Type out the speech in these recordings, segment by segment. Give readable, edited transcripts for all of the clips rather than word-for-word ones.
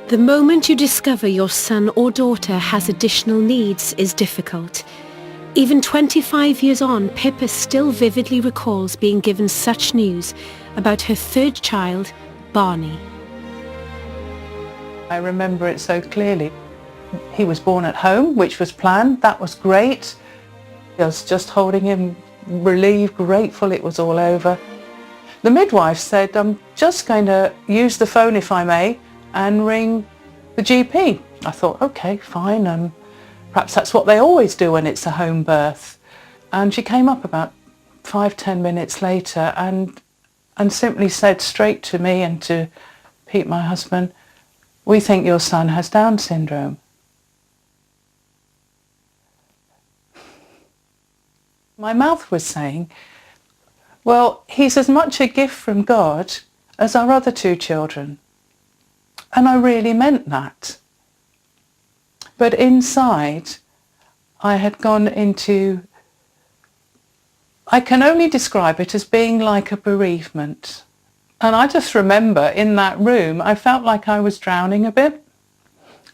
The moment you discover your son or daughter has additional needs is difficult. Even 25 years on, Pippa still vividly recalls being given such news about her third child, Barney. I remember it so clearly. He was born at home, which was planned. That was great. I was just holding him, relieved, grateful it was all over. The midwife said, I'm just going to use the phone, if I may, and ring the GP. I thought, okay, fine. Perhaps that's what they always do when it's a home birth. And she came up about 5-10 minutes later and simply said straight to me and to Pete, my husband, we think your son has Down syndrome. My mouth was saying, well, he's as much a gift from God as our other two children. And I really meant that. But inside, I had gone into, I can only describe it as being like a bereavement. And I just remember in that room, I felt like I was drowning a bit.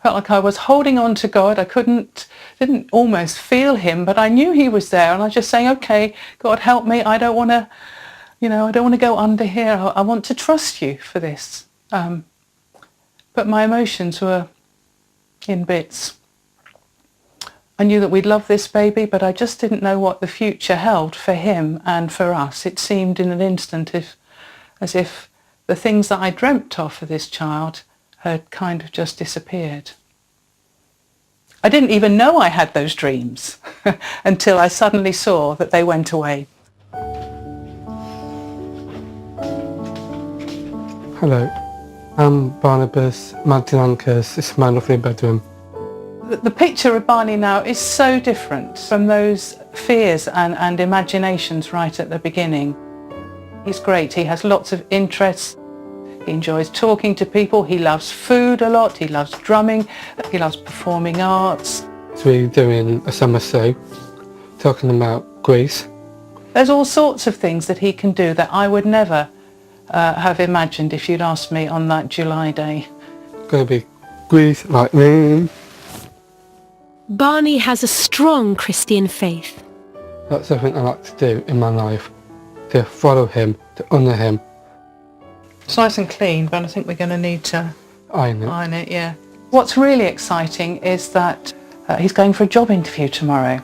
Felt like I was holding on to God. I didn't almost feel him, but I knew he was there. And I was just saying, okay, God, help me. I don't want to, I don't want to go under here. I want to trust you for this. But my emotions were in bits. I knew that we'd love this baby, but I just didn't know what the future held for him and for us. It seemed in an instant as if the things that I dreamt of for this child had kind of just disappeared. I didn't even know I had those dreams until I suddenly saw that they went away. Hello, I'm Barnabas Mantilankers. This is my lovely bedroom. The picture of Barney now is so different from those fears and imaginations right at the beginning. He's great. He has lots of interests. He enjoys talking to people. He loves food a lot. He loves drumming. He loves performing arts. So we're doing a summer show, talking about Greece. There's all sorts of things that he can do that I would never have imagined if you'd asked me on that July day. Gonna be Greece like me. Barney has a strong Christian faith. That's something I like to do in my life, to follow him, to honour him. It's nice and clean, but I think we're going to need to Iron it. yeah. What's really exciting is that he's going for a job interview tomorrow.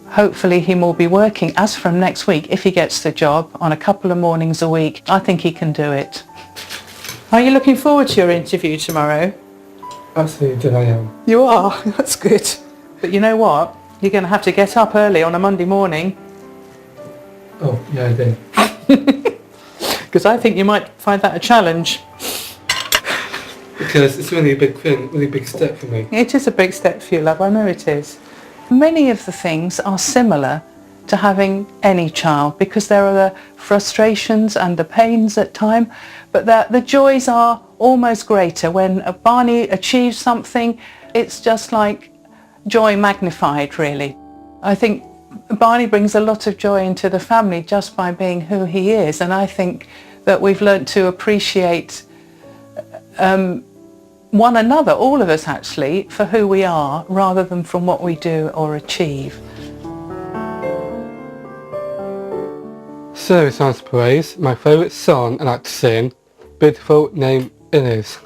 Hopefully he will be working as from next week, if he gets the job, on a couple of mornings a week. I think he can do it. Are you looking forward to your interview tomorrow? Absolutely, I am. You are? That's good. But you know what? You're going to have to get up early on a Monday morning. Oh, yeah, I do. Because I think you might find that a challenge. Because it's really a big thing, really big step for me. It is a big step for you, love. I know it is. Many of the things are similar to having any child because there are the frustrations and the pains at time, but the joys are almost greater. When Barney achieves something, it's just like joy magnified, really. I think Barney brings a lot of joy into the family just by being who he is, and I think that we've learnt to appreciate one another, all of us actually, for who we are rather than from what we do or achieve. Service Songs Praise, my favourite song I like to sing, Beautiful Name It Is.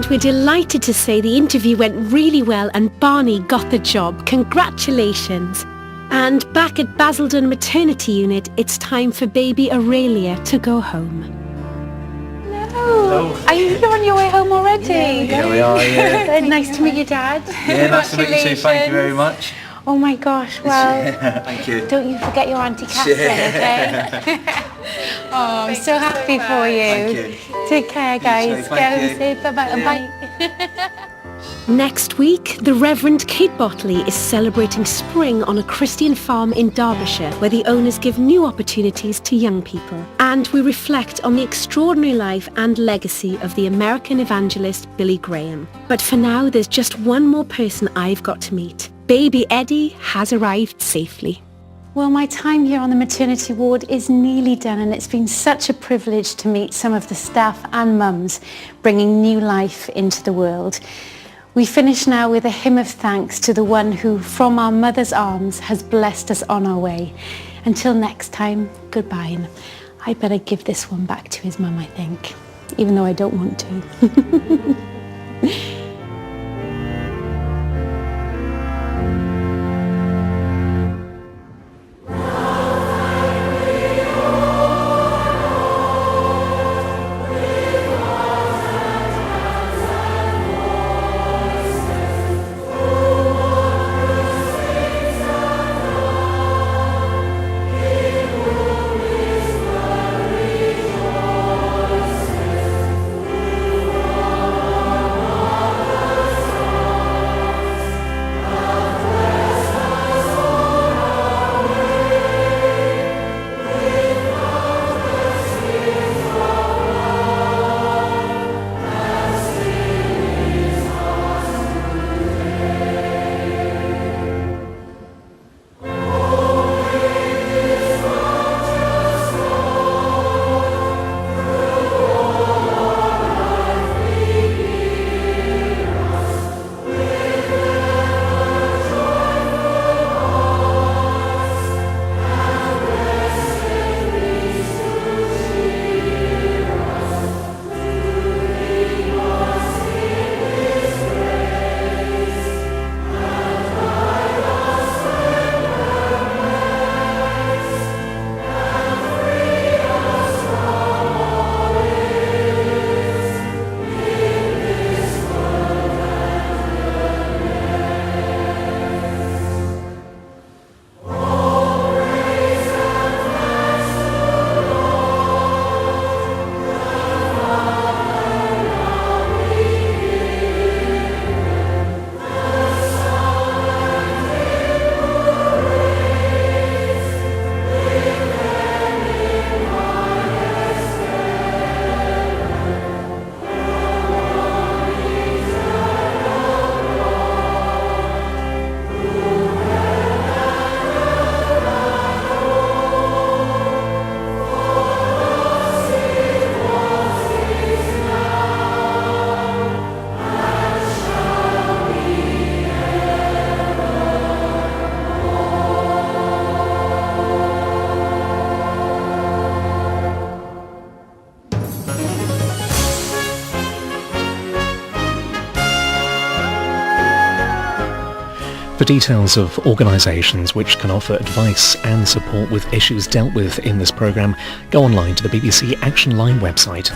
And we're delighted to say the interview went really well and Barney got the job. Congratulations. And back at Basildon Maternity Unit, it's time for baby Aurelia to go home. Hello. Are you on your way home already? Yeah, we are, yeah. Nice to meet your dad. Yeah, nice to meet you too. Thank you very much. Oh my gosh, well, Thank you. don't you forget your Auntie Catherine, okay? Oh, I'm so happy for you. Thank you. Take care, guys. Go Thank and you. say bye-bye. Bye. Next week, the Reverend Kate Botley is celebrating spring on a Christian farm in Derbyshire, where the owners give new opportunities to young people. And we reflect on the extraordinary life and legacy of the American evangelist Billy Graham. But for now, there's just one more person I've got to meet. Baby Eddie has arrived safely. Well, my time here on the maternity ward is nearly done, and it's been such a privilege to meet some of the staff and mums bringing new life into the world. We finish now with a hymn of thanks to the one who, from our mother's arms, has blessed us on our way. Until next time, goodbye. And I better give this one back to his mum, I think, even though I don't want to. For details of organisations which can offer advice and support with issues dealt with in this programme, go online to the BBC Action Line website.